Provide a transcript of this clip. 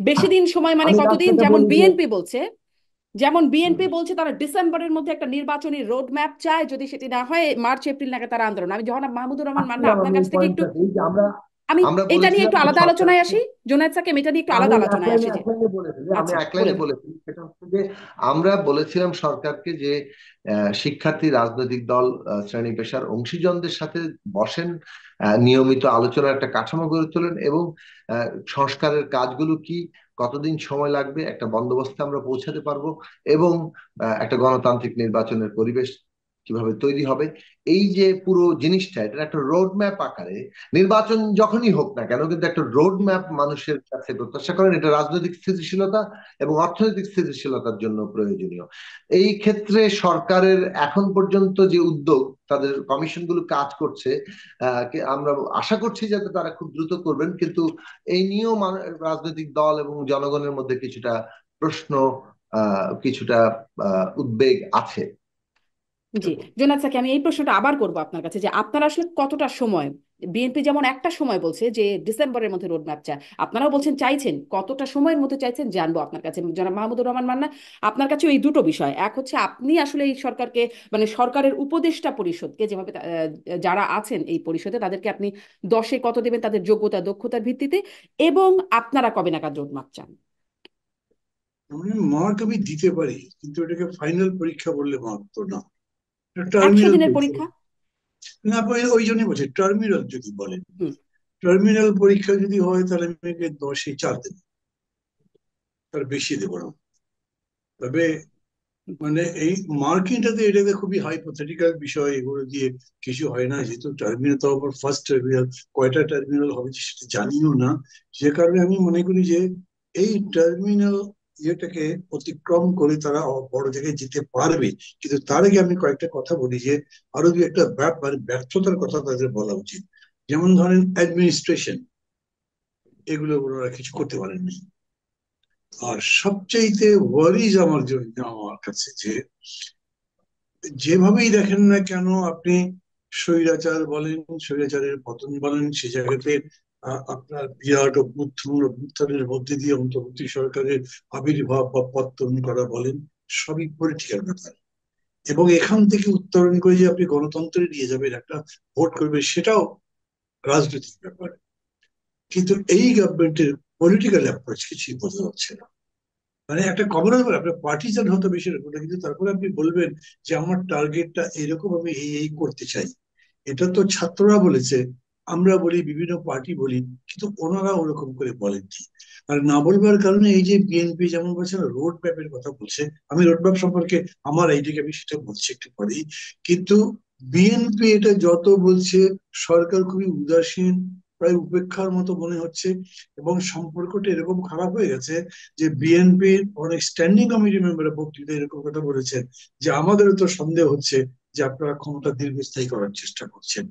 বেশি দিন সময় মানে আমি কতদিন? রাস্তাটা যেমন বলি যে বিএনপি বলছে, হুম, তারা ডিসেম্বরের মধ্যে একটা নির্বাচনী রোড ম্যাপ চায়, যদি সেটি না হয় মার্চ এপ্রিল নাগাদ তারা আন্দোলন। আমি যখন মাহমুদুর রহমান মান্না আসছিলাম আপনার আমি কাছ এই থেকে একটু, পয়েন্টটাতে যে আমরা আমি আমরা এটা নিয়ে বলেছিলাম একটু যে আলাদা আলোচনায় সরকারকে, আসি। জোনায়েদ সাকিব, এটা নিয়ে একটু আমি আলাদা এক আলোচনায় লাইনে আসি যে, এক লাইনে বলে ফেলি, আমি আচ্ছা এক লাইনে বলুন। বলে ফেলি, সেটা হচ্ছে যে আমরা বলেছিলাম সরকারকে যে শিক্ষার্থী, রাজনৈতিক দল, শ্রেণী পেশার অংশীজনদের সাথে বসেন, নিয়মিত আলোচনার একটা কাঠামো গড়ে তোলেন, এবং সংস্কারের কাজগুলো কি, কতদিন সময় লাগবে, একটা বন্দোবস্তে আমরা পৌঁছাতে পারবো, এবং একটা গণতান্ত্রিক নির্বাচনের পরিবেশ কিভাবে তৈরি হবে, এই যে পুরো জিনিসটা, এটা একটা রোড ম্যাপ আকারে, নির্বাচন যখনই হোক না কেন, কিন্তু একটা রোড ম্যাপ মানুষের কাছে প্রত্যাশা করেন, এটা রাজনৈতিক স্থিতিশীলতা এবং অর্থনৈতিক স্থিতিশীলতার জন্য প্রয়োজনীয়। এই ক্ষেত্রে সরকারের এখন পর্যন্ত যে উদ্যোগ, তাদের কমিশনগুলো কাজ করছে, আমরা আশা করছি যাতে তারা খুব দ্রুত করবেন, কিন্তু এই নিয়েও রাজনৈতিক দল এবং জনগণের মধ্যে কিছুটা প্রশ্ন, কিছুটা উদ্বেগ আছে। জি, জোনায়েদ সাকি, আমি এই প্রশ্নটা আবার করব আপনার কাছে, যে আপনারা আসলে কতটা সময়, বিএনপি যেমন একটা সময় বলছে যে ডিসেম্বরের মধ্যে রোড ম্যাপ চায়, আপনারাও বলছেন চাইছেন, কতটা সময়ের মধ্যে চাইছেন জানবো আপনার কাছে। জনাব মাহমুদুর রহমান মান্না, আপনার কাছে এই দুটো বিষয়, এক হচ্ছে আপনি আসলে এই সরকারকে, মানে সরকারের উপদেষ্টা পরিষদকে যেভাবে যারা আছেন এই পরিষদে, তাদেরকে আপনি 10-এ কত দেবেন তাদের যোগ্যতা দক্ষতার ভিত্তিতে, এবং আপনারা কবে নাগাদ রোড ম্যাপ চান? মার্ক আমি দিতে পারি, কিন্তু এটাকে ফাইনাল পরীক্ষা বললে মার্ক তো না, একশো টার্মিনাল দিনের পরীক্ষা। পরীক্ষা। না, আপনি ওই জন্যই বলছি টার্মিনাল যদি বলেন, হুম। টার্মিনাল পরীক্ষা যদি হয় তাহলে আমি একে 10-এ 4 দেবো, তার বেশি দেবো না। তবে মানে এই মার্কিংটাতে, এটাতে খুবই হাইপোথেটিক্যাল বিষয়, এগুলো দিয়ে কিছু হয় না, যেহেতু টার্মিনাল তো আবার ফার্স্ট টার্মিনাল, কয়টা টার্মিনাল হবে সেটা জানিও না। যে কারণে আমি মনে করি যে এই টার্মিনাল ইয়েটাকে অতিক্রম করে তারা বড় জায়গায় যেতে পারবে। কিন্তু তার আগে আমি কয়েকটা কথা বলি যে আরো দু একটা ব্যাপার, ব্যর্থতার কথা তাদের বলা উচিত। যেমন ধরেন অ্যাডমিনিস্ট্রেশন, এগুলো ওনারা কিছু করতে পারেননি। আর সবচাইতে ওয়ারিজ আমার জন্য, আমার কাছে, যে যেভাবেই দেখেন না কেন আপনি, স্বৈরাচার বলেন, স্বৈরাচারের পতন বলেন, সে জায়গাতে আপনার বিরাট অভ্যুত্থানের মধ্যে দিয়ে অন্তর্বর্তী সরকারের আবির্ভাব বা পত্তন করা বলেন, সবই পলিটিক্যাল ব্যাপার। এবং এখান থেকে উত্তরণ করে যে আপনি গণতন্ত্রে নিয়ে যাবেন, একটা ভোট করবে, সেটাও রাজনৈতিক ব্যাপার। কিন্তু এই গভর্নমেন্টের পলিটিক্যাল অ্যাপ্রোচ কিছুই বোঝা যাচ্ছে না। মানে একটা কমন ব্যাপার, আপনার পার্টিজান হতে বেশি এরকম না, কিন্তু তারপরে আপনি বলবেন যে আমার টার্গেটটা এরকম, আমি এই করতে চাই। এটা তো ছাত্ররা বলেছে, আমরা বলি, বিভিন্ন পার্টি বলি, কিন্তু ওনারা ওরকম করে বলেননি। আর না বলবার কারণে এই যে বিএনপি যেমন বলছে রোড ম্যাপের কথা বলছে, আমি রোড ম্যাপ সম্পর্কে আমার আইডিয়া, আমি সেটা বলছি একটু পরেই। কিন্তু বিএনপি এটা যত বলছে, সরকার খুবই উদাসীন, প্রায় উপেক্ষার মতো মনে হচ্ছে। এবং সম্পর্কটা এরকম খারাপ হয়ে গেছে যে বিএনপির অনেক স্ট্যান্ডিং কমিটি মেম্বার বক্তৃতা এরকম কথা বলেছেন যে আমাদেরও তো সন্দেহ হচ্ছে যে আপনারা ক্ষমতা দীর্ঘস্থায়ী করার চেষ্টা করছেন।